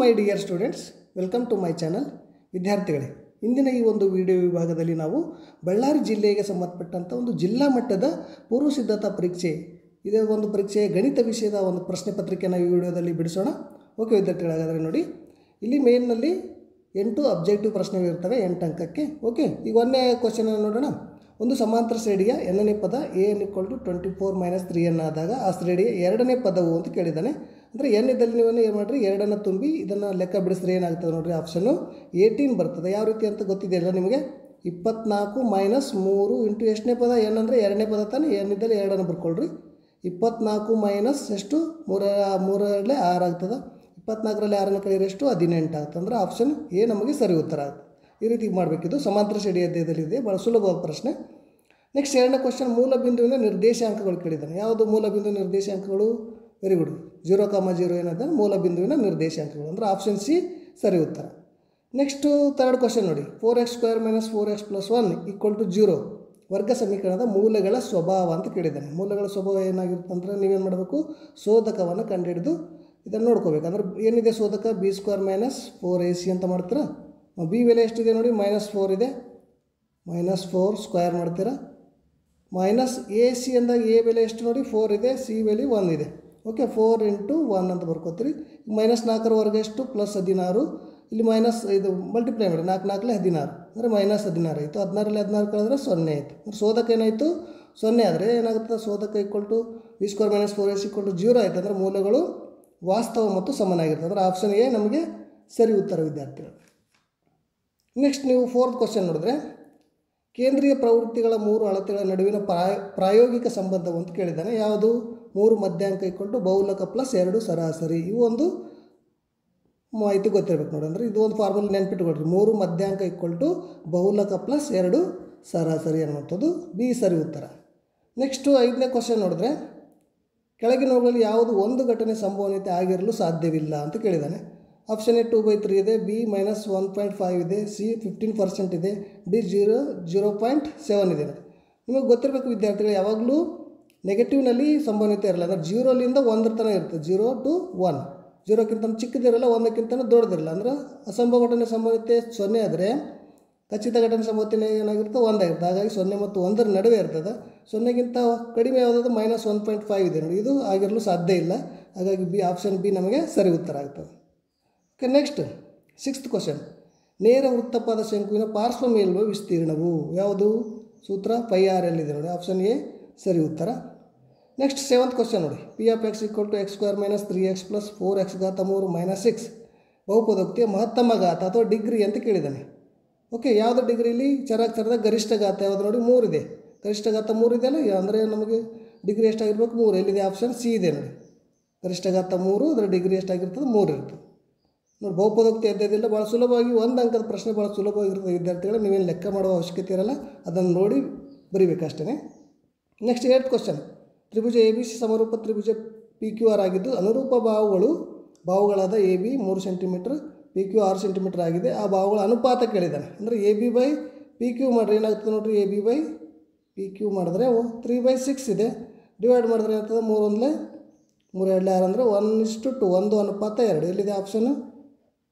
My dear students, welcome to my channel. ವಿದ್ಯಾರ್ಥಿಗಳೇ, ಇಂದಿನ ಈ ಒಂದು ವಿಡಿಯೋ ವಿಭಾಗದಲ್ಲಿ ನಾವು ಬಳ್ಳಾರಿ ಜಿಲ್ಲೆಗೆ ಸಂಬಂಧಪಟ್ಟಂಥ ಒಂದು ಜಿಲ್ಲಾ ಮಟ್ಟದ ಪೂರ್ವ ಸಿದ್ಧತಾ ಪರೀಕ್ಷೆ, ಇದೇ ಒಂದು ಪರೀಕ್ಷೆಯ ಗಣಿತ ವಿಷಯದ ಒಂದು ಪ್ರಶ್ನೆ ಪತ್ರಿಕೆಯನ್ನು ಈ ವಿಡಿಯೋದಲ್ಲಿ ಬಿಡಿಸೋಣ. ಓಕೆ ವಿದ್ಯಾರ್ಥಿಗಳಾಗಾದರೆ ನೋಡಿ, ಇಲ್ಲಿ ಮೇನ್ನಲ್ಲಿ 8 ಅಬ್ಜೆಕ್ಟಿವ್ ಪ್ರಶ್ನೆಗಳು ಇರ್ತವೆ 8 ಅಂಕಕ್ಕೆ. ಓಕೆ, ಈಗ ಒಂದನೇ ಕ್ವಶನ್ ನೋಡೋಣ. ಒಂದು ಸಮಾಂತರ ಶ್ರೇಣಿಯ ಎನ್ನನೇ ಪದ an = 24 - 3n ಆದಾಗ ಆ ಶ್ರೇಣಿಯ ಎರಡನೇ ಪದವು ಅಂತ ಕೇಳಿದ್ದಾನೆ. ಅಂದರೆ ಎನ್ ಇದ್ದಲ್ಲಿ ನೀವು ಏನು ಮಾಡಿರಿ, ಎರಡನ್ನು ತುಂಬಿ ಇದನ್ನು ಲೆಕ್ಕ ಬಿಡಿಸಿದ್ರೆ ಏನಾಗ್ತದೆ ನೋಡಿರಿ, ಆಪ್ಷನ್ನು 18 ಬರ್ತದೆ. ಯಾವ ರೀತಿ ಅಂತ ಗೊತ್ತಿದೆಯಲ್ಲ ನಿಮಗೆ. 24 - 3 ಇಂಟು ಎಷ್ಟನೇ ಪದ ಎನ್ ಅಂದರೆ ಎರಡನೇ ಪದ ತಾನೇ. ಎನ್ ಇದ್ದಲ್ಲಿ ಎರಡನ್ನು ಬರ್ಕೊಳ್ರಿ. 24 ಮೈನಸ್ ಎಷ್ಟು, 3 6 ಆಗ್ತದೆ. 24ರಲ್ಲಿ 6 ಕಳೆಯಿರಿ ಎಷ್ಟು, 18 ಆಗ್ತದೆ. ಅಂದರೆ ಆಪ್ಷನ್ ಎ ನಮಗೆ ಸರಿ ಉತ್ತರ ಆಗ್ತದೆ. ಈ ರೀತಿ ಮಾಡಬೇಕಿದ್ದು ಸಮಾಂತರ ಶ್ರೇಣಿ ಅಧ್ಯಾಯದಲ್ಲಿದೆ, ಭಾಳ ಸುಲಭವಾದ ಪ್ರಶ್ನೆ. ನೆಕ್ಸ್ಟ್ ಎರಡನೇ ಕ್ವಶನ್, ಮೂಲ ಬಿಂದುವಿನ ನಿರ್ದೇಶಾಂಕಗಳು ಕೇಳಿದ್ದಾನೆ. ಯಾವುದು ಮೂಲ ಬಿಂದು ನಿರ್ದೇಶಾಂಕಗಳು? ವೆರಿ ಗುಡ್, 0,0 ಏನಾದ ಮೂಲ ಬಿಂದುವಿನ ನಿರ್ದೇಶಾಂಕಗಳು. ಅಂದರೆ ಆಪ್ಷನ್ ಸಿ ಸರಿ ಉತ್ತರ. ನೆಕ್ಸ್ಟು ಥರ್ಡ್ ಕ್ವಶನ್ ನೋಡಿ, 4x² - 4x + 1 = 0 ವರ್ಗ ಸಮೀಕರಣದ ಮೂಲೆಗಳ ಸ್ವಭಾವ ಅಂತ ಕೇಳಿದ್ದಾನೆ. ಮೂಲೆಗಳ ಸ್ವಭಾವ ಏನಾಗಿರುತ್ತೆ ಅಂದರೆ ನೀವೇನು ಮಾಡಬೇಕು, ಶೋಧಕವನ್ನು ಕಂಡುಹಿಡಿದು ಇದನ್ನು ನೋಡ್ಕೋಬೇಕು. ಅಂದರೆ ಏನಿದೆ ಶೋಧಕ, b² - 4ac ಅಂತ ಮಾಡ್ತೀರಾ. ಬಿ ಬೆಲೆ ಎಷ್ಟಿದೆ ನೋಡಿ, -4 ಇದೆ. -4 ಸ್ಕ್ವೇರ್ ಮಾಡ್ತೀರಾ. -ac ಅಂದಾಗ ಎ ಬೆಲೆ ಎಷ್ಟು ನೋಡಿ, 4 ಇದೆ. ಸಿ ಬೆಲೆ 1 ಇದೆ. ಓಕೆ, 4 × 1 ಅಂತ ಬರ್ಕೋತೀರಿ. -4 ವರ್ಗ ಎಷ್ಟು, +16. ಇಲ್ಲಿ ಮೈನಸ್ ಇದು ಮಲ್ಟಿಪ್ಲೈ ಮಾಡಿ, 4 4 16 ಅಂದರೆ -16 ಆಯಿತು. 16ರಲ್ಲಿ 16 ಕಳೆದ್ರೆ 0 ಆಯಿತು. ಅಂದರೆ ಶೋಧಕ ಏನಾಯಿತು, 0 ಆದರೆ ಏನಾಗುತ್ತೆ, ಶೋಧಕ = b² - 4ac = 0 ಆಯಿತು. ಅಂದರೆ ಮೂಲಗಳು ವಾಸ್ತವ ಮತ್ತು ಸಮನಾಗಿರ್ತದೆ. ಅಂದರೆ ಆಪ್ಷನ್ ಎ ನಮಗೆ ಸರಿ ಉತ್ತರ ವಿದ್ಯಾರ್ಥಿಗಳು. ನೆಕ್ಸ್ಟ್ ನೀವು ಫೋರ್ತ್ ಕ್ವಶನ್ ನೋಡಿದ್ರೆ, ಕೇಂದ್ರೀಯ ಪ್ರವೃತ್ತಿಗಳ 3 ಅಳತೆಗಳ ನಡುವಿನ ಪ್ರಾಯೋಗಿಕ ಸಂಬಂಧವು ಅಂತ ಕೇಳಿದ್ದಾನೆ. ಯಾವುದು? 3 ಮಧ್ಯಾಂಕ = ಬಹುಲಕ + 2 ಸರಾಸರಿ. ಇವು ಒಂದು ಮಾಹಿತಿ ಗೊತ್ತಿರಬೇಕು ನೋಡಿ. ಅಂದರೆ ಇದು ಒಂದು ಫಾರ್ಮುಲಾ ನೆನ್ಪಿಟ್ಕೊಳ್ರಿ. 3 ಮಧ್ಯಾಂಕ = ಬಹುಲಕ + 2 ಸರಾಸರಿ ಅನ್ನುವಂಥದ್ದು ಬಿ ಸರಿ ಉತ್ತರ. ನೆಕ್ಸ್ಟು 5ನೇ ಕ್ವಶನ್ ನೋಡಿದ್ರೆ, ಕೆಳಗಿನವುಗಳಲ್ಲಿ ಯಾವುದು ಒಂದು ಘಟನೆ ಸಂಭವನೀಯತೆ ಆಗಿರಲು ಸಾಧ್ಯವಿಲ್ಲ ಅಂತ ಕೇಳಿದ್ದಾನೆ. ಆಪ್ಷನ್ ಎ 2/3 ಇದೆ, ಬಿ -1.5 ಇದೆ, ಸಿ 15% ಇದೆ, ಡಿ 0.7 ಇದೆ. ನಿಮಗೆ ಗೊತ್ತಿರಬೇಕು ವಿದ್ಯಾರ್ಥಿಗಳು, ಯಾವಾಗಲೂ ನೆಗೆಟಿವ್ನಲ್ಲಿ ಸಂಭವನೀಯತೆ ಇರಲ್ಲ. ಅಂದರೆ 0ರಿಂದ 1 ತನಕ ಇರ್ತದೆ. 0 to 1, 0ಕ್ಕಿಂತ ಚಿಕ್ಕದಿರಲ್ಲ, 1ಕ್ಕಿಂತ ದೊಡ್ಡದಿರಲ್ಲ. ಅಂದರೆ ಅಸಂಭವ ಘಟನೆ ಸಂಭವನೀಯತೆ 0 ಆದರೆ ಖಚಿತ ಘಟನೆ ಸಂಭವನೀಯತೆ ಏನಾಗಿರುತ್ತೆ, 1 ಆಗಿರುತ್ತೆ. ಹಾಗಾಗಿ 0 ಮತ್ತು 1ರ ನಡುವೆ ಇರ್ತದೆ. 0ಗಿಂತ ಕಡಿಮೆ ಯಾವುದಾದ್ರು -1.5 ಇದೆ ನೋಡಿ, ಇದು ಆಗಿರಲು ಸಾಧ್ಯ ಇಲ್ಲ. ಹಾಗಾಗಿ ಬಿ ಆಪ್ಷನ್ ಬಿ ನಮಗೆ ಸರಿ ಉತ್ತರ ಆಗ್ತದೆ. ಓಕೆ, ನೆಕ್ಸ್ಟ್ 6th ಕ್ವಶನ್, ನೇರ ವೃತ್ತಪಾದ ಶಂಕುವಿನ ಪಾರ್ಶ್ವ ಮೇಲ್ಮೈ ವಿಸ್ತೀರ್ಣವು ಯಾವುದು? ಸೂತ್ರ πr_l ಇದೆ ನೋಡಿ, ಆಪ್ಷನ್ ಎ ಸರಿ ಉತ್ತರ. ನೆಕ್ಸ್ಟ್ 7th ಕ್ವಶನ್ ನೋಡಿ, p(x) = x² - 3x + 4x³ - 6 ಬಹುಪದೋಕ್ತಿಯ ಮಹತ್ತಮ ಘಾತ ಅಥವಾ ಡಿಗ್ರಿ ಅಂತ ಕೇಳಿದ್ದಾನೆ. ಓಕೆ, ಯಾವುದು ಡಿಗ್ರಿಲಿ ಚರಾಕ್ಷರದ ಗರಿಷ್ಠ ಘಾತ ಯಾವುದು ನೋಡಿ, 3 ಇದೆ. ಗರಿಷ್ಠ ಘಾತ 3 ಇದೆಯಲ್ಲ, ಅಂದರೆ ನಮಗೆ ಡಿಗ್ರಿ ಎಷ್ಟಾಗಿರ್ಬೇಕು, 3. ಎಲ್ಲಿದೆ? ಆಪ್ಷನ್ ಸಿ ಇದೆ ನೋಡಿ. ಗರಿಷ್ಠ ಘಾತ 3, ಅದರ ಡಿಗ್ರಿ ಎಷ್ಟಾಗಿರ್ತದೆ, 3 ಇರ್ತದೆ ನೋಡಿ. ಬಹುಪದೋಕ್ತಿ ಅಧ್ಯಾಯದಿಂದ ಭಾಳ ಸುಲಭವಾಗಿ 1 ಅಂಕದ ಪ್ರಶ್ನೆ ಭಾಳ ಸುಲಭವಾಗಿರ್ತದೆ ವಿದ್ಯಾರ್ಥಿಗಳು. ನೀವೇನು ಲೆಕ್ಕ ಮಾಡುವ ಅವಶ್ಯಕತೆ ಇರಲ್ಲ, ಅದನ್ನು ನೋಡಿ ಬರೀಬೇಕಷ್ಟೇ. ನೆಕ್ಸ್ಟ್ 8th ಕ್ವಶನ್, ತ್ರಿಭುಜ ABC ಸಮರೂಪ ತ್ರಿಭುಜ PQR ಆಗಿದ್ದು ಅನುರೂಪ ಬಾಹುಗಳಾದ AB 3 ಸೆಂಟಿಮೀಟ್ರ್, PQ 6 ಸೆಂಟಿಮೀಟ್ರ್ ಆಗಿದೆ. ಆ ಬಾಹುಗಳ ಅನುಪಾತ ಕೇಳಿದ್ದಾನೆ. ಅಂದರೆ AB/PQ ಮಾಡಿದ್ರೆ ಏನಾಗ್ತದೆ ನೋಡಿರಿ, AB/PQ ಮಾಡಿದ್ರೆ 3/6 ಇದೆ. ಡಿವೈಡ್ ಮಾಡಿದ್ರೆ ಏನಾಗ್ತದೆ, 3 1 3 2 6 ಅಂದರೆ 1:2, 1 ಅನುಪಾತ 2. ಎಲ್ಲಿದೆ ಆಪ್ಷನ್?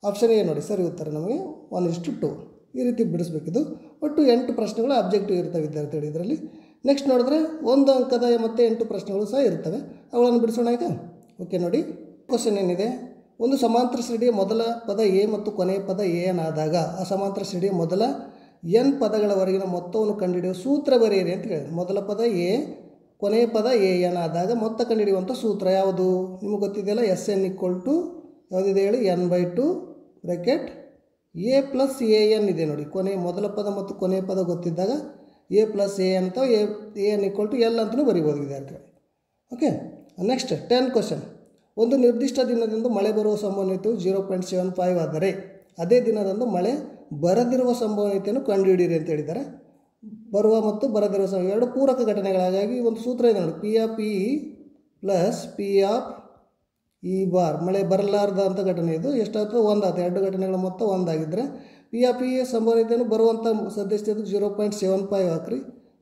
ಆಪ್ಷನ್ ಎ ನೋಡಿ, ಸರಿ ಉತ್ತರ ನಮಗೆ 1:2. ಈ ರೀತಿ ಬಿಡಿಸ್ಬೇಕಿದು. ಒಟ್ಟು 8 ಪ್ರಶ್ನೆಗಳು ಅಬ್ಜೆಕ್ಟಿವ್ ಇರ್ತವೆ ವಿದ್ಯಾರ್ಥಿಗಳು ಇದರಲ್ಲಿ. ನೆಕ್ಸ್ಟ್ ನೋಡಿದ್ರೆ 1 ಅಂಕದ ಮತ್ತು 8 ಪ್ರಶ್ನೆಗಳು ಸಹ ಇರ್ತವೆ. ಅವುಗಳನ್ನು ಬಿಡಿಸೋಣ ಈಗ. ಓಕೆ ನೋಡಿ, ಕ್ವಶನ್ ಏನಿದೆ, ಒಂದು ಸಮಾಂತರ ಶ್ರೇಣಿಯ ಮೊದಲ ಪದ ಎ ಮತ್ತು ಕೊನೆಯ ಪದ an ಆದಾಗ ಆ ಸಮಾಂತರ ಶ್ರೇಣಿಯ ಮೊದಲ n ಪದಗಳವರೆಗಿನ ಮೊತ್ತವನ್ನು ಕಂಡುಹಿಡಿಯುವ ಸೂತ್ರ ಬರೆಯಿರಿ ಅಂತ ಹೇಳಿದೆ. ಮೊದಲ ಪದ ಎ, ಕೊನೆಯ ಪದ an ಆದಾಗ ಮೊತ್ತ ಕಂಡುಹಿಡಿಯುವಂಥ ಸೂತ್ರ ಯಾವುದು? ನಿಮಗೆ ಗೊತ್ತಿದೆಯಲ್ಲ, SN = ಯಾವುದಿದೆ ಹೇಳಿ, n/2 ಬ್ರ್ಯಾಕೆಟ್ a + an ಇದೆ ನೋಡಿ. ಮೊದಲ ಪದ ಮತ್ತು ಕೊನೆಯ ಪದ ಗೊತ್ತಿದ್ದಾಗ a + an ಅಥವಾ an = l ಅಂತಲೂ ಬರೀಬೋದು ವಿದ್ಯಾರ್ಥಿಗಳು. ಓಕೆ, ನೆಕ್ಸ್ಟ್ 10th ಕ್ವಶನ್, ಒಂದು ನಿರ್ದಿಷ್ಟ ದಿನದಂದು ಮಳೆ ಬರುವ ಸಂಭವನೀಯತೆಯು 0.75 ಆದರೆ ಅದೇ ದಿನದಂದು ಮಳೆ ಬರದಿರುವ ಸಂಭವನೀಯತೆಯನ್ನು ಕಂಡುಹಿಡಿಯಿರಿ ಅಂತ ಹೇಳಿದ್ದಾರೆ. ಬರುವ ಮತ್ತು ಬರದಿರುವ ಎರಡು ಪೂರಕ ಘಟನೆಗಳಾಗಿ ಒಂದು ಸೂತ್ರ ಇದೆ ನೋಡಿ, P(e) + P(e)ಬಾರ್. ಮಳೆ ಬರಲಾರ್ದ ಅಂತ ಘಟನೆ ಇದು ಎಷ್ಟಾಗ್ತದೆ, 1 ಆಗ್ತದೆ. 2 ಘಟನೆಗಳ ಮೊತ್ತ 1 ಆಗಿದ್ದರೆ P(e) ಸಂಭವನೀಯತೆಯನ್ನು ಬರುವಂಥ ಸದಸ್ಯತೆ 0.75 ಹಾಕ್ರಿ,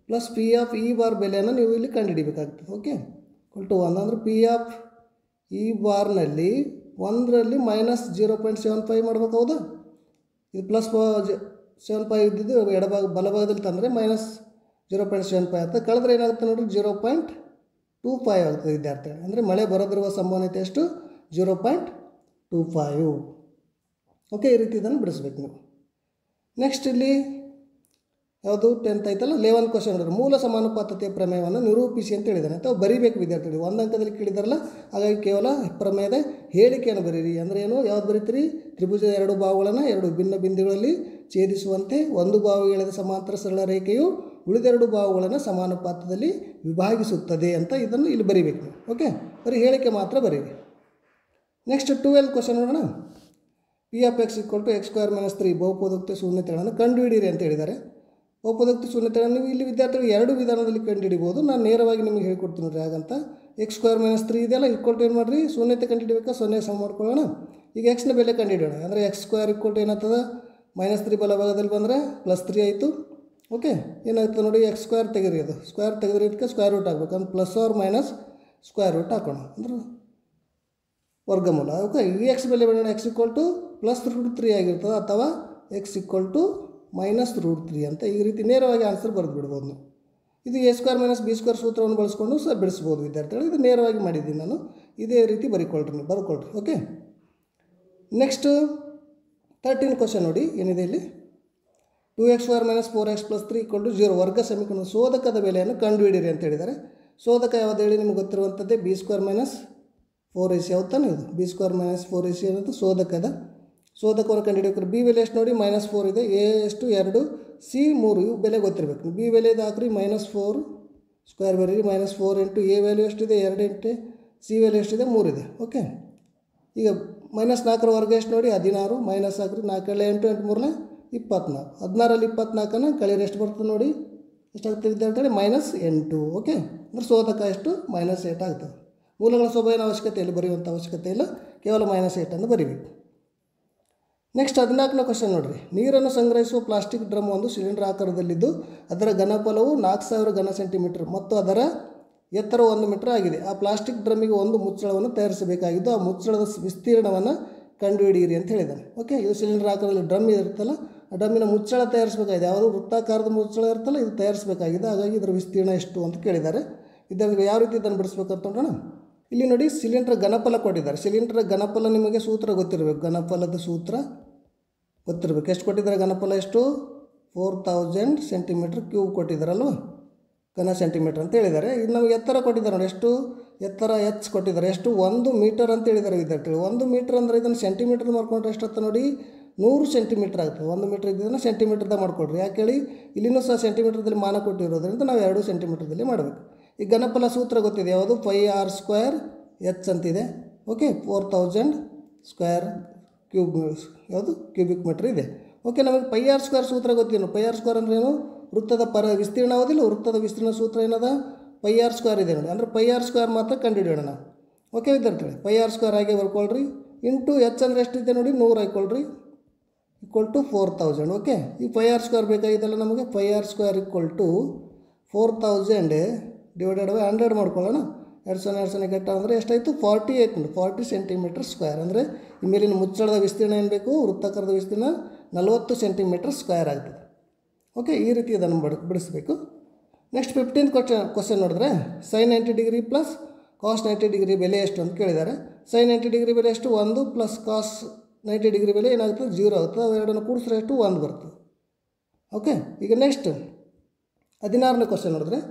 ಪ್ಲಸ್ P(e)ಬಾರ್ ಬೆಲೆಯನ್ನು ನೀವು ಇಲ್ಲಿ ಕಂಡುಹಿಡಿಬೇಕಾಗ್ತದೆ. ಓಕೆ, = 1 ಅಂದರೆ P(e)ಬಾರ್ನಲ್ಲಿ ಒಂದರಲ್ಲಿ ಮೈನಸ್ 0.75 ಮಾಡ್ಬೇಕು, ಹೌದಾ? ಇದು ಪ್ಲಸ್ 75 ಇದ್ದಿದ್ದು ಬಲಭಾಗದಲ್ಲಿ ತಂದರೆ ಮೈನಸ್ 0.75 ಆಗ್ತದೆ. ಕಳೆದ್ರೆ ಏನಾಗುತ್ತೆ ನೋಡಿರಿ, 0.25 ಆಗ್ತದೆ ವಿದ್ಯಾರ್ಥಿಗಳು. ಅಂದರೆ ಮಳೆ ಬರೋದಿರುವ ಸಂಭವನೀಯತೆ ಎಷ್ಟು? 0.25. ಓಕೆ, ಈ ರೀತಿ ಇದನ್ನು ಬಿಡಿಸ್ಬೇಕು ನೀವು. ನೆಕ್ಸ್ಟ್ ಇಲ್ಲಿ ಯಾವುದು 10th ಆಯ್ತಲ್ಲ, 11 ಕ್ವಶನ್ ನೋಡಿರಿ. ಮೂಲ ಸಮಾನುಪಾತತೆಯ ಪ್ರಮೇಯವನ್ನು ನಿರೂಪಿಸಿ ಅಂತ ಹೇಳಿದ್ದಾನೆ. ಅಥವಾ ಬರೀಬೇಕು ವಿದ್ಯಾರ್ಥಿಗಳು. ಒಂದು ಅಂಕದಲ್ಲಿ ಕೇಳಿದಾರಲ್ಲ, ಹಾಗಾಗಿ ಕೇವಲ ಪ್ರಮೇಯದ ಹೇಳಿಕೆಯನ್ನು ಬರೀರಿ. ಅಂದರೆ ಏನು, ಯಾವ್ದು ಬರೀತೀರಿ? ತ್ರಿಭುಜದ ಎರಡು ಬಾಹುಗಳನ್ನು ಎರಡು ಭಿನ್ನ ಬಿಂದುಗಳಲ್ಲಿ ಛೇದಿಸುವಂತೆ ಒಂದು ಬಾವು ಎಳೆದ ಸಮಾಂತರ ಸರಳ ರೇಖೆಯು ಉಳಿದೆರಡು ಬಾಹುಗಳನ್ನು ಸಮಾನುಪಾತದಲ್ಲಿ ವಿಭಾಗಿಸುತ್ತದೆ ಅಂತ ಇದನ್ನು ಇಲ್ಲಿ ಬರೀಬೇಕು ನೀವು. ಓಕೆ, ಬರೀ ಹೇಳಿಕೆ ಮಾತ್ರ ಬರೀರಿ. ನೆಕ್ಸ್ಟ್ 12 ಕ್ವಶನ್ ನೋಡೋಣ. P of X equal to X square minus 3 ಬಹುಪದೋಕ್ತಿ ಶೂನ್ಯತೆಗಳನ್ನು ಕಂಡುಹಿಡಿಯಿರಿ ಅಂತ ಹೇಳಿದ್ದಾರೆ. ಬಹುಪದೋಕ್ತಿ ಶೂನ್ಯತೆಗಳನ್ನು ನೀವು ಇಲ್ಲಿ ವಿದ್ಯಾರ್ಥಿಗಳು ಎರಡು ವಿಧಾನದಲ್ಲಿ ಕಂಡುಹಿಡಿಬೋದು. ನಾನು ನೇರವಾಗಿ ನಿಮಗೆ ಹೇಳ್ಕೊಡ್ತೀನಿ ನೋಡಿರಿ. ಹಾಗಂತ ಎಕ್ಸ್ ಸ್ಕ್ವೇರ್ ಮೈನಸ್ 3 ಇದೆಯಲ್ಲ, ಈಕ್ವಲ್ ಟು ಏನು ಮಾಡಿರಿ, ಶೂನ್ಯತೆ ಕಂಡುಹಿಡಿಬೇಕಾ, 0 ಸಮ ಮಾಡ್ಕೊಳ್ಳೋಣ. ಈಗ ಎಕ್ಸ್ನ ಬೆಲೆ ಕಂಡುಹಿಡೋಣ. ಅಂದರೆ ಎಕ್ಸ್ ಸ್ಕ್ವೇರ್ ಈಕ್ವಲ್ ಟು ಏನಾಗ್ತದೆ, -3 ಬಲಭಾಗದಲ್ಲಿ ಬಂದರೆ +3 ಆಯಿತು. ಓಕೆ, ಏನಾಗ್ತದೆ ನೋಡಿ, ಎಕ್ಸ್ ಸ್ಕ್ವೇರ್ ತೆಗೆದ್ರಿ, ಅದು ಸ್ಕ್ವೇರ್ ತೆಗೆದ್ರಿ, ಇದಕ್ಕೆ ಸ್ಕ್ವೇರ್ ರೂಟ್ ಹಾಕ್ಬೇಕು. ಅಂದ್ರೆ plus or minus square root ಹಾಕೋಣ, ಅಂದ್ರೆ ವರ್ಗಮೂಲ. ಓಕೆ, ಈ ಎಕ್ಸ್ ಬೆಲೆ ಬೇಡ, ಎಕ್ಸ್ ಈಕ್ವಲ್ ಟು +√3 ಆಗಿರ್ತದೆ ಅಥವಾ ಎಕ್ಸ್ ಈಕ್ವಲ್ ಟು -√3 ಅಂತ ಈ ರೀತಿ ನೇರವಾಗಿ ಆನ್ಸರ್ ಬರೆದು ಬಿಡ್ಬೋದು ನೀವು. ಇದು a² - b² ಸೂತ್ರವನ್ನು ಬಳಸ್ಕೊಂಡು ಸಹ ಬಿಡಿಸ್ಬೋದು ವಿದ್ಯಾರ್ಥಿಗಳು. ಇದು ನೇರವಾಗಿ ಮಾಡಿದ್ದೀನಿ ನಾನು. ಇದೇ ರೀತಿ ಬರೀಕೊಳ್ರಿ ನೀವು, ಬರ್ಕೊಳ್ರಿ. ಓಕೆ, ನೆಕ್ಸ್ಟ್ 13 ಕ್ವಶನ್ ನೋಡಿ ಏನಿದೆ ಇಲ್ಲಿ. 2x² - 4x + 3 = 0 ವರ್ಗ ಸಮೀಕರಣ ಶೋಧಕದ ಬೆಲೆಯನ್ನು ಕಂಡುಹಿಡಿಯಿರಿ ಅಂತ ಹೇಳಿದ್ದಾರೆ. ಶೋಧಕ ಯಾವುದು ಹೇಳಿ, ನಿಮ್ಗೆ ಗೊತ್ತಿರುವಂಥದ್ದೇ b² - 4ac ಯಾವತ್ತಾನೆ ಇದು. b² - 4ac ಅನ್ನೋದು ಶೋಧಕವನ್ನು ಕಂಡುಹಿಡಿಯಬೇಕು. ಬಿ ಬೆಲೆ ಎಷ್ಟು ನೋಡಿ, -4 ಇದೆ, ಎ ಎಷ್ಟು 2, ಸಿ 3, ಇವು ಬೆಲೆ ಗೊತ್ತಿರಬೇಕು. ಬಿ ಬೆಲೆದು ಹಾಕ್ರಿ -4 ಸ್ಕ್ವೇರ್ ಬರೀರಿ, -4 × ಎ ವ್ಯಾಲ್ಯೂ ಎಷ್ಟಿದೆ 2 × ಸಿ ವ್ಯಾಲ್ಯೂ ಎಷ್ಟಿದೆ 3 ಇದೆ. ಓಕೆ, ಈಗ -4ರ ವರ್ಗ ಎಷ್ಟು ನೋಡಿ 16, ಮೈನಸ್ ಹಾಕ್ರಿ, 4 × 8 8 3 24, 16ರಲ್ಲಿ 24ನ ಕಳೀರಿ, ಎಷ್ಟು ಬರ್ತದೆ ನೋಡಿ, ಎಷ್ಟಾಗ್ತದೆ ವಿದ್ಯಾರ್ಥಿ, -8. ಓಕೆ, ಅಂದರೆ ಶೋಧಕ ಎಷ್ಟು -8 ಆಗ್ತದೆ. ಮೂಲಗಳ ಸ್ವಭಾವನ ಅವಶ್ಯಕತೆ ಇಲ್ಲ, ಬರೆಯುವಂಥ ಅವಶ್ಯಕತೆ ಇಲ್ಲ, ಕೇವಲ -8 ಅಂತ ಬರೀಬೇಕು. ನೆಕ್ಸ್ಟ್ 14ನೇ ಕ್ವಶನ್ ನೋಡಿರಿ. ನೀರನ್ನು ಸಂಗ್ರಹಿಸುವ ಪ್ಲಾಸ್ಟಿಕ್ ಡ್ರಮ್ ಒಂದು ಸಿಲಿಂಡರ್ ಆಕಾರದಲ್ಲಿದ್ದು ಅದರ ಘನಫಲವು 4000 ಘನ ಸೆಂಟಿಮೀಟರ್ ಮತ್ತು ಅದರ ಎತ್ತರ 1 ಮೀಟರ್ ಆಗಿದೆ. ಆ ಪ್ಲಾಸ್ಟಿಕ್ ಡ್ರಮ್ಮಿಗೆ ಒಂದು ಮುಚ್ಚಳವನ್ನು ತಯಾರಿಸಬೇಕಾಗಿದ್ದು ಆ ಮುಚ್ಚಳದ ವಿಸ್ತೀರ್ಣವನ್ನು ಕಂಡುಹಿಡಿಯಿರಿ ಅಂತ ಹೇಳಿದ್ದಾನೆ. ಓಕೆ, ಇದು ಸಿಲಿಂಡರ್ ಆಕಾರದಲ್ಲಿ ಡ್ರಮ್ ಇರುತ್ತಲ್ಲ, ಆ ಡ್ರಮ್ಮಿನ ಮುಚ್ಚಳ ತಯಾರಿಸಬೇಕಾಗಿದೆ. ಯಾವುದು ವೃತ್ತಾಕಾರದ ಮುಚ್ಚಳ ಇರುತ್ತಲ್ಲ, ಇದು ತಯಾರಿಸಬೇಕಾಗಿದೆ. ಹಾಗಾಗಿ ಇದರ ವಿಸ್ತೀರ್ಣ ಎಷ್ಟು ಅಂತ ಕೇಳಿದ್ದಾರೆ. ಇದನ್ನು ಯಾವ ರೀತಿ ಇದನ್ನು ಬಿಡಿಸ್ಬೇಕಂತ ನೋಡೋಣ. ಇಲ್ಲಿ ನೋಡಿ, ಸಿಲಿಂಡರ್ ಘನಫಲ ಕೊಟ್ಟಿದ್ದಾರೆ. ಸಿಲಿಂಡರ್ ಘನಫಲ ನಿಮಗೆ ಸೂತ್ರ ಗೊತ್ತಿರಬೇಕು, ಘನಫಲದ ಸೂತ್ರ ಗೊತ್ತಿರಬೇಕು. ಎಷ್ಟು ಕೊಟ್ಟಿದ್ದಾರೆ ಘನಫಲ, ಎಷ್ಟು 4000 cm³ ಕೊಟ್ಟಿದ್ದಾರಲ್ವ, ಘನ ಸೆಂಟಿಮೀಟರ್ ಅಂತ ಹೇಳಿದ್ದಾರೆ. ಇದು ನಮಗೆ ಎತ್ತರ ಕೊಟ್ಟಿದ್ದಾರೆ ನೋಡಿ, ಎಷ್ಟು ಎತ್ತರ h ಕೊಟ್ಟಿದ್ದಾರೆ, ಎಷ್ಟು 1 ಮೀಟರ್ ಅಂತ ಹೇಳಿದ್ದಾರೆ ವಿದ್ಯಾರ್ಥಿಗಳು. 1 ಮೀಟರ್ ಅಂದರೆ ಇದನ್ನು ಸೆಂಟಿಮೀಟರ್ ಮಾಡ್ಕೊಂಡ್ರೆ ಎಷ್ಟತ್ತ ನೋಡಿ, 100 ಸೆಂಟಿಮೀಟರ್ ಆಗ್ತದೆ. 1 ಮೀಟರ್ ಇದ್ದಿದ್ದನ್ನು ಸೆಂಟಿಮೀಟರ್ದಾಗ ಮಾಡ್ಕೊಡ್ರಿ. ಯಾಕೆ ಹೇಳಿ, ಇಲ್ಲಿನೂ ಸಹ ಸೆಂಟಿಮೀಟರ್ದಲ್ಲಿ ಮಾನ ಕೊಟ್ಟಿರೋದ್ರಿಂದ ನಾವು 2 ಸೆಂಟಿಮೀಟರ್ದಲ್ಲಿ ಮಾಡಬೇಕು. ಈ ಘನಫಲ ಸೂತ್ರ ಗೊತ್ತಿದೆ, ಯಾವುದು 5r² h ಅಂತಿದೆ. ಓಕೆ, 4000 ಸ್ಕ್ವೇರ್ ಯಾವುದು ಕ್ಯೂಬಿಕ್ ಮೀಟರ್ ಇದೆ. ಓಕೆ, ನಮಗೆ πr² ಸೂತ್ರ ಗೊತ್ತೇನು. πr² ಅಂದ್ರೆ ಏನು, ವೃತ್ತದ ವಿಸ್ತೀರ್ಣ ಆಗೋದಿಲ್ಲ. ವೃತ್ತದ ವಿಸ್ತೀರ್ಣ ಸೂತ್ರ ಏನದ, πr² ಇದೆ ನೋಡಿ. ಅಂದರೆ πr² ಮಾತ್ರ ಕಂಡುಹಿಡಿಯೋಣ ನಾವು. ಓಕೆ ವಿದ್ಯಾರ್ಥಿಗಳು, πr² ಹಾಗೆ ಬರ್ಕೊಳ್ರಿ. ಇಂಟು h ಅಂದರೆ ಎಷ್ಟಿದೆ ನೋಡಿ, 100 ಹಾಕ್ಕೊಳ್ರಿ, = 4000. ಓಕೆ, ಈ πr² ಬೇಕಾಗಿದ್ದಲ್ಲ ನಮಗೆ. πr² = 4000 ಡಿವೈಡೆಡ್ ಬೈ 100 ಮಾಡ್ಕೊಳ್ಳೋಣ. 200 ಕೆಟ್ಟ ಅಂದರೆ ಎಷ್ಟಾಯಿತು, 48 ನೋಡಿ, 40 cm². ಅಂದರೆ ಈ ಮೇಲಿನ ಮುಚ್ಚಳದ ವಿಸ್ತೀರ್ಣ ಏನು ಬೇಕು, ವೃತ್ತಾಕಾರದ ವಿಸ್ತೀರ್ಣ 40 cm² ಆಗ್ತದೆ. ಓಕೆ, ಈ ರೀತಿ ಇದನ್ನು ಬಿಡಿಸಬೇಕು. ನೆಕ್ಸ್ಟ್ 15th ಕ್ವಶನ್ ನೋಡಿದ್ರೆ, sin 90° + cos 90° ಬೆಲೆ ಎಷ್ಟು ಅಂತ ಕೇಳಿದ್ದಾರೆ. sin 90° ಬೆಲೆ ಎಷ್ಟು, 1 + cos 90° ಬೆಲೆ ಏನಾಗ್ತದೆ 0 ಆಗುತ್ತದೆ. ಅವೆರಡನ್ನು ಕೂಡಿಸಿದ್ರೆ ಎಷ್ಟು, 1 ಬರ್ತದೆ. ಓಕೆ, ಈಗ ನೆಕ್ಸ್ಟ್ 16ನೇ ಕ್ವಶನ್ ನೋಡಿದ್ರೆ,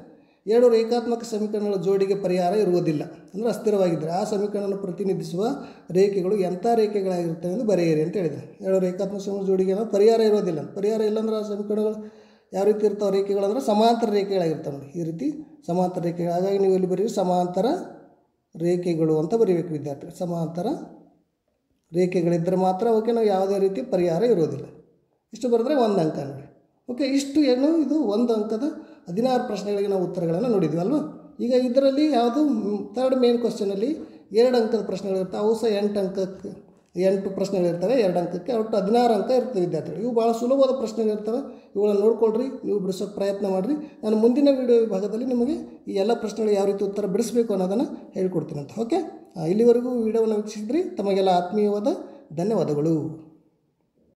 2 ರೇಖಾತ್ಮಕ ಸಮೀಕರಣಗಳ ಜೋಡಿಗೆ ಪರಿಹಾರ ಇರುವುದಿಲ್ಲ, ಅಂದರೆ ಅಸ್ಥಿರವಾಗಿದ್ದರೆ ಆ ಸಮೀಕರಣವನ್ನು ಪ್ರತಿನಿಧಿಸುವ ರೇಖೆಗಳು ಎಂಥ ರೇಖೆಗಳಾಗಿರ್ತವೆ ಎಂದು ಬರೆಯಿರಿ ಅಂತ ಹೇಳಿದೆ. 2 ರೇಖಾತ್ಮಕ ಸಮೀಕರಣ ಜೋಡಿಗೆ ಪರಿಹಾರ ಇರೋದಿಲ್ಲ. ಪರಿಹಾರ ಇಲ್ಲಾಂದ್ರೆ ಆ ಸಮೀಕರಣಗಳು ಯಾವ ರೀತಿ ಇರ್ತಾವೆ, ರೇಖೆಗಳಂದ್ರೆ ಸಮಾಂತರ ರೇಖೆಗಳಾಗಿರ್ತವೆ ನೋಡಿ, ಈ ರೀತಿ ಸಮಾಂತರ ರೇಖೆಗಳು. ಹಾಗಾಗಿ ನೀವು ಇಲ್ಲಿ ಬರೀರಿ ಸಮಾಂತರ ರೇಖೆಗಳು ಅಂತ ಬರೀಬೇಕು ವಿದ್ಯಾರ್ಥಿಗಳು. ಸಮಾಂತರ ರೇಖೆಗಳಿದ್ದರೆ ಮಾತ್ರ ಓಕೆ, ನಾವು ಯಾವುದೇ ರೀತಿ ಪರಿಹಾರ ಇರೋದಿಲ್ಲ. ಇಷ್ಟು ಬರೆದ್ರೆ 1 ಅಂಕ ನೋಡಿ. ಓಕೆ, ಇಷ್ಟು ಏನು, ಇದು 1 ಅಂಕದ 16 ಪ್ರಶ್ನೆಗಳಿಗೆ ನಾವು ಉತ್ತರಗಳನ್ನು ನೋಡಿದ್ವಿ ಅಲ್ವಾ. ಈಗ ಇದರಲ್ಲಿ ಯಾವುದು ಥರ್ಡ್ ಮೇನ್ ಕ್ವಶನಲ್ಲಿ 2 ಅಂಕದ ಪ್ರಶ್ನೆಗಳಿರ್ತವೆ. ಅವು ಸಹ 8 ಅಂಕಕ್ಕೆ 8 ಪ್ರಶ್ನೆಗಳಿರ್ತವೆ, 2 ಅಂಕಕ್ಕೆ ಒಟ್ಟು 16 ಅಂಕ ಇರ್ತವೆ ವಿದ್ಯಾರ್ಥಿಗಳು. ಇವು ಭಾಳ ಸುಲಭವಾದ ಪ್ರಶ್ನೆಗಳಿರ್ತವೆ. ಇವುಗಳನ್ನು ನೋಡ್ಕೊಳ್ರಿ, ನೀವು ಬಿಡಿಸೋಕ್ಕೆ ಪ್ರಯತ್ನ ಮಾಡಿರಿ. ನಾನು ಮುಂದಿನ ವಿಡಿಯೋ ವಿಭಾಗದಲ್ಲಿ ನಿಮಗೆ ಈ ಎಲ್ಲ ಪ್ರಶ್ನೆಗಳು ಯಾವ ರೀತಿ ಉತ್ತರ ಬಿಡಿಸಬೇಕು ಅನ್ನೋದನ್ನು ಹೇಳ್ಕೊಡ್ತೀನಿ ಅಂತ. ಓಕೆ, ಇಲ್ಲಿವರೆಗೂ ವಿಡಿಯೋವನ್ನು ವೀಕ್ಷಿಸಿದ್ರಿ. ತಮಗೆಲ್ಲ ಆತ್ಮೀಯವಾದ ಧನ್ಯವಾದಗಳು.